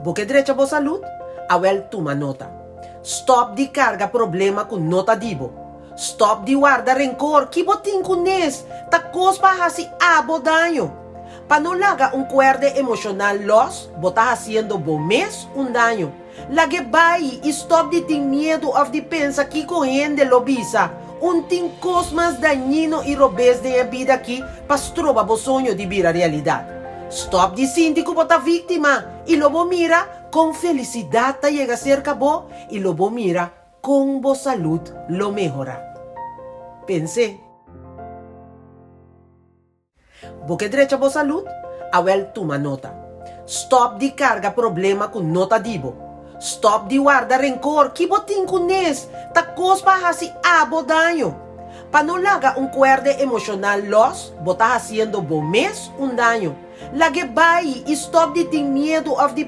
Boca direita boa saúde, awel toma nota. Stop de carga problema com nota dibo. Stop de guarda rencor, que botin com nes, ta cospa hasi abo daño. Pa não laga cuerde emocional loss, bota haciendo bom mês daño. Lage bai e stop de ter medo of de pensa que corrende lobisa. Ting cos mais dañino e robês de vida aqui, pas trova bo sonho de vir a realidade. Stop de sentir que bota vítima e lobo mira com felicidade ta chega cerca bo e lobo mira com bo saúde lo melhora. Pense. Boca direita boa saúde, awel toma nota. Stop de carga problema com nota dibo. Stop de guarda rencor, que botin com nes, ta cospa hasi abo daño. Pa não laga cuerde emocional loss, bota haciendo bom mês daño. Lage bai e stop de ter medo of de